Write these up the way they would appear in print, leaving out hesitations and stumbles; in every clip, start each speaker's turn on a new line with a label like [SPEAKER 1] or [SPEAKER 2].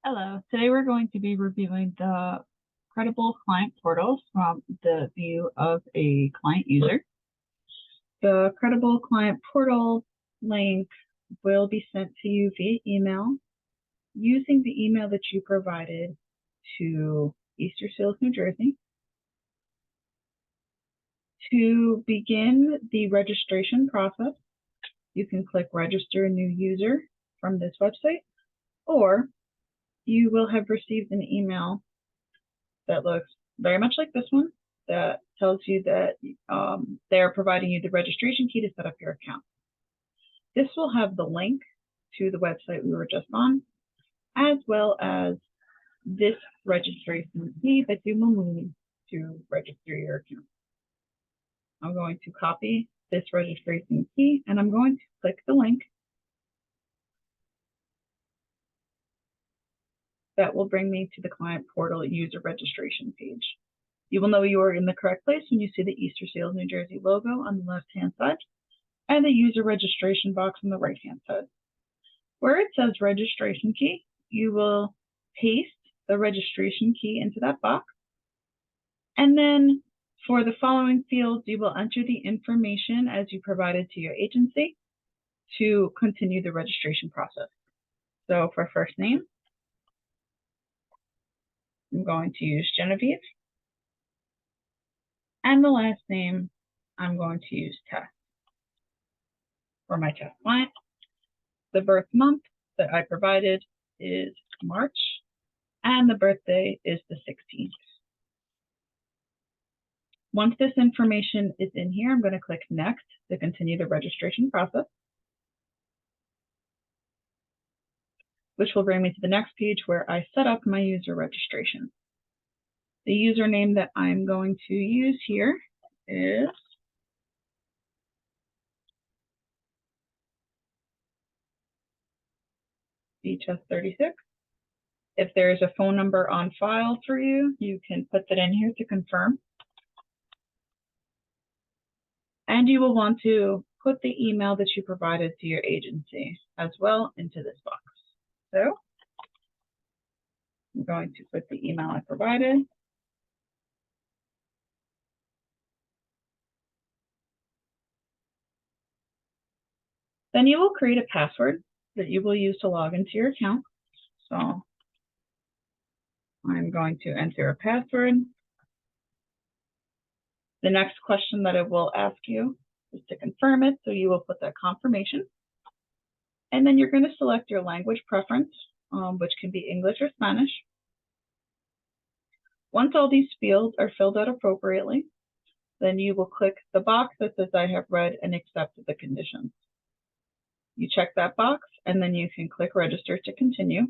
[SPEAKER 1] Hello, today we're going to be reviewing the Credible Client Portals from the view of a client user. The Credible Client Portal link will be sent to you via email using the email that you provided to Easter Seals, New Jersey. To begin the registration process, you can click Register a New User from this website, or you will have received an email that looks very much like this one that tells you that they're providing you the registration key to set up your account. This will have the link to the website we were just on, as well as this registration key that you will need to register your account. I'm going to copy this registration key and I'm going to click the link. That will bring me to the client portal user registration page. You will know you are in the correct place when you see the Easter Seals New Jersey logo on the left-hand side and the user registration box on the right-hand side. Where it says registration key, you will paste the registration key into that box. And then for the following fields, you will enter the information as you provided to your agency to continue the registration process. So for first name, I'm going to use Genevieve. And the last name, I'm going to use Tess. For my Tess client, the birth month that I provided is March, and the birthday is the 16th. Once this information is in here, I'm going to click Next to continue the registration process, which will bring me to the next page where I set up my user registration. The username that I'm going to use here is BChess36. If there is a phone number on file for you, you can put that in here to confirm. And you will want to put the email that you provided to your agency as well into this box. So I'm going to put the email I provided. Then you will create a password that you will use to log into your account. So I'm going to enter a password. The next question that it will ask you is to confirm it, so you will put that confirmation. And then you're going to select your language preference, which can be English or Spanish. Once all these fields are filled out appropriately, then you will click the box that says I have read and accepted the conditions. You check that box, and then you can click Register to continue.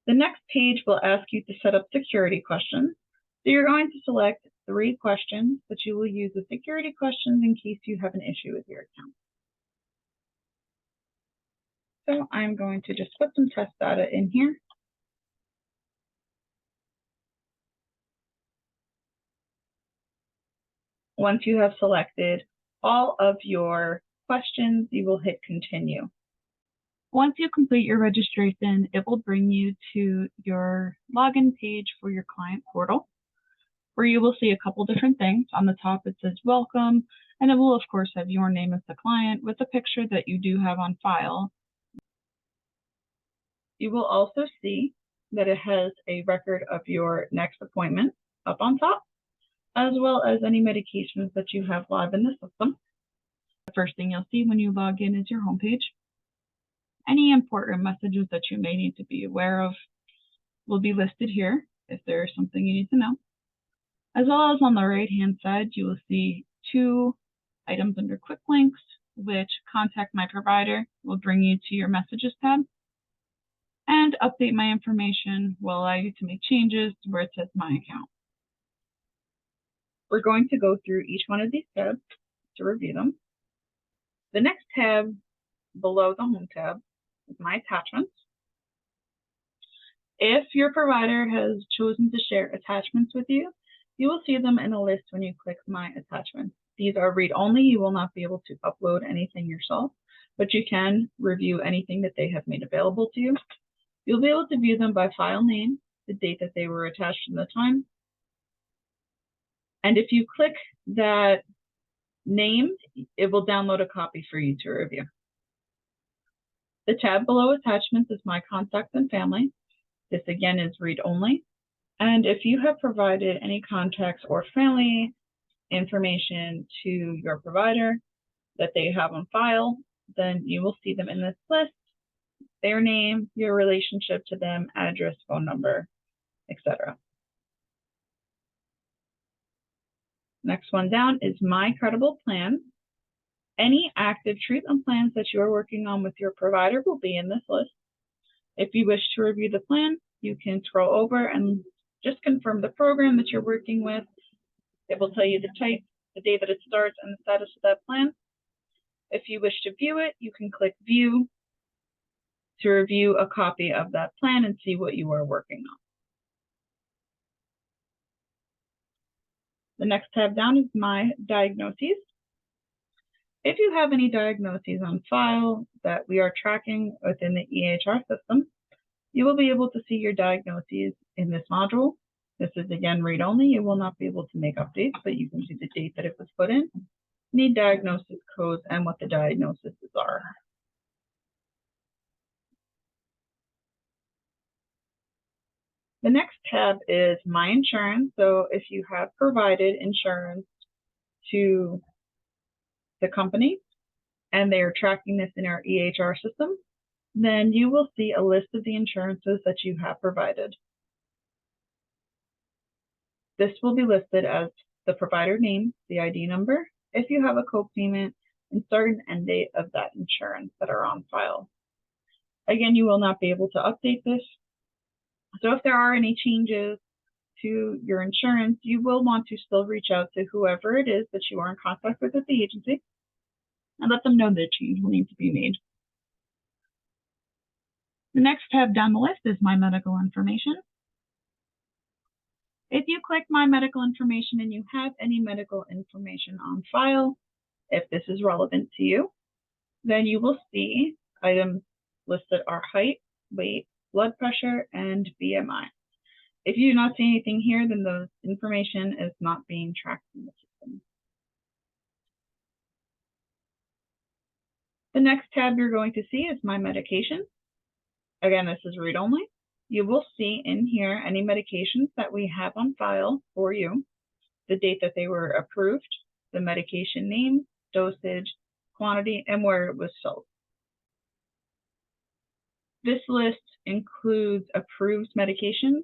[SPEAKER 1] The next page will ask you to set up security questions. So you're going to select 3 questions that you will use as security questions in case you have an issue with your account. So I'm going to just put some test data in here. Once you have selected all of your questions, you will hit continue. Once you complete your registration, it will bring you to your login page for your client portal, where you will see a couple different things. On the top, it says welcome, and it will, of course, have your name as the client with a picture that you do have on file. You will also see that it has a record of your next appointment up on top, as well as any medications that you have live in the system. The first thing you'll see when you log in is your homepage. Any important messages that you may need to be aware of will be listed here if there is something you need to know. As well as on the right-hand side, you will see 2 items under quick links, which Contact My Provider will bring you to your Messages tab, and Update My Information will allow you to make changes where it says My Account. We're going to go through each one of these tabs to review them. The next tab below the Home tab is My Attachments. If your provider has chosen to share attachments with you, you will see them in a list when you click My Attachments. These are read-only. You will not be able to upload anything yourself. but you can review anything that they have made available to you. You'll be able to view them by file name, the date that they were attached and the time. And if you click that name, it will download a copy for you to review. The tab below attachments is My Contacts and Family. This again is read only. And if you have provided any contacts or family information to your provider that they have on file, then you will see them in this list, their name, your relationship to them, address, phone number, etc. Next one down is My Credible Plan. Any active treatment plans that you are working on with your provider will be in this list. If you wish to review the plan, you can scroll over and just confirm the program that you're working with. It will tell you the type, the day that it starts, and the status of that plan. If you wish to view it, you can click View to review a copy of that plan and see what you are working on. The next tab down is My Diagnoses. If you have any diagnoses on file that we are tracking within the EHR system, you will be able to see your diagnoses in this module. This is again read only. You will not be able to make updates, but you can see the date that it was put in, need diagnosis codes, and what the diagnoses are. The next tab is My Insurance. So if you have provided insurance to the company and they are tracking this in our EHR system, then you will see a list of the insurances that you have provided. This will be listed as the provider name, the ID number, if you have a co-payment, and start and end date of that insurance that are on file. Again, you will not be able to update this. So if there are any changes to your insurance, you will want to still reach out to whoever it is that you are in contact with at the agency and let them know that change will need to be made. The next tab down the list is My Medical Information. If you click My Medical Information and you have any medical information on file, if this is relevant to you, then you will see items listed are height, weight, blood pressure, and BMI. If you do not see anything here, then the information is not being tracked in the system. The next tab you're going to see is My Medication. Again, this is read only. You will see in here any medications that we have on file for you, the date that they were approved, the medication name, dosage, quantity, and where it was sold. This list includes approved medications.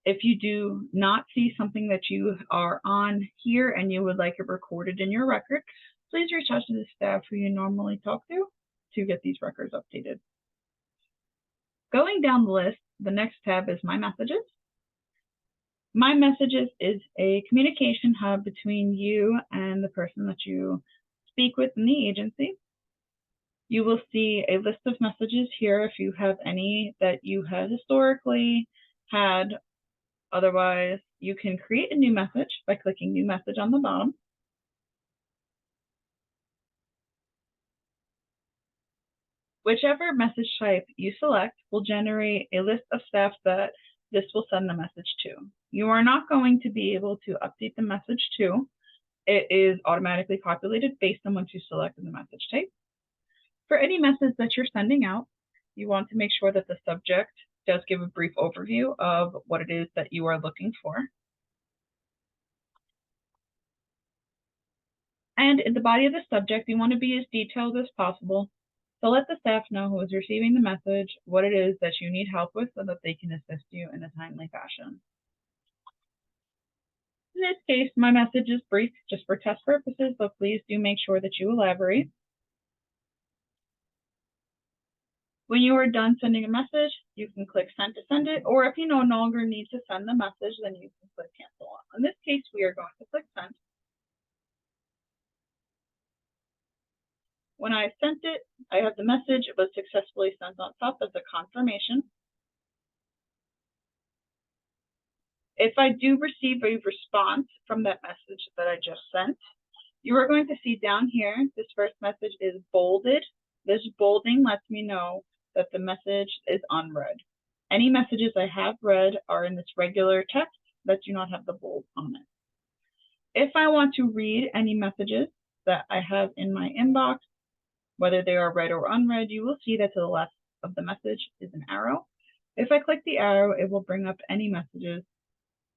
[SPEAKER 1] If you do not see something that you are on here and you would like it recorded in your record, please reach out to the staff who you normally talk to get these records updated. Going down the list, the next tab is My Messages. My Messages is a communication hub between you and the person that you speak with in the agency. You will see a list of messages here if you have any that you have historically had. Otherwise, you can create a new message by clicking New Message on the bottom. Whichever message type you select will generate a list of staff that this will send the message to. You are not going to be able to update the message to. It is automatically populated based on what you select in the message type. For any message that you're sending out, you want to make sure that the subject does give a brief overview of what it is that you are looking for. And in the body of the subject, you want to be as detailed as possible. So let the staff know who is receiving the message, what it is that you need help with so that they can assist you in a timely fashion. In this case, my message is brief just for test purposes, but please do make sure that you elaborate. When you are done sending a message, you can click Send to send it, or if you no longer need to send the message, then you can click Cancel on. In this case, we are going to click Send. When I sent it, I have the message. It was successfully sent on top as a confirmation. If I do receive a response from that message that I just sent, You are going to see down here, this first message is bolded. This bolding lets me know that the message is unread. Any messages I have read are in this regular text that do not have the bold on it. If I want to read any messages that I have in my inbox, whether they are read or unread, you will see that to the left of the message is an arrow. If I click the arrow, it will bring up any messages,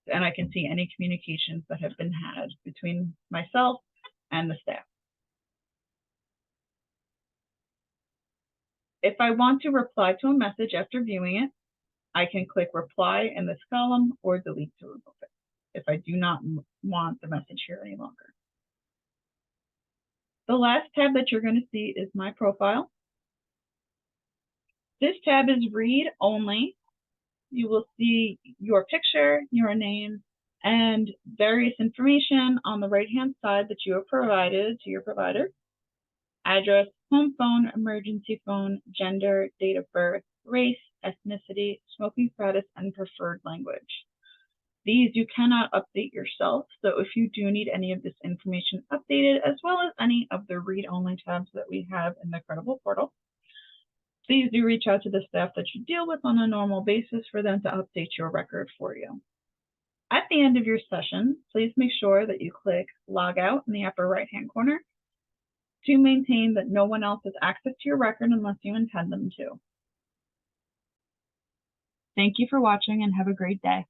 [SPEAKER 1] and I can see any communications that have been had between myself and the staff. If I want to reply to a message after viewing it, I can click reply in this column or delete to remove it if I do not want the message here any longer. The last tab that you're going to see is my profile. This tab is read only. You will see your picture, your name, and various information on the right-hand side that you have provided to your provider. Address, home phone, emergency phone, gender, date of birth, race, ethnicity, smoking status, and preferred language. These you cannot update yourself, so if you do need any of this information updated, as well as any of the read-only tabs that we have in the Credible portal, please do reach out to the staff that you deal with on a normal basis for them to update your record for you. At the end of your session, please make sure that you click Log Out in the upper right-hand corner to maintain that no one else has access to your record unless you intend them to. Thank you for watching and have a great day.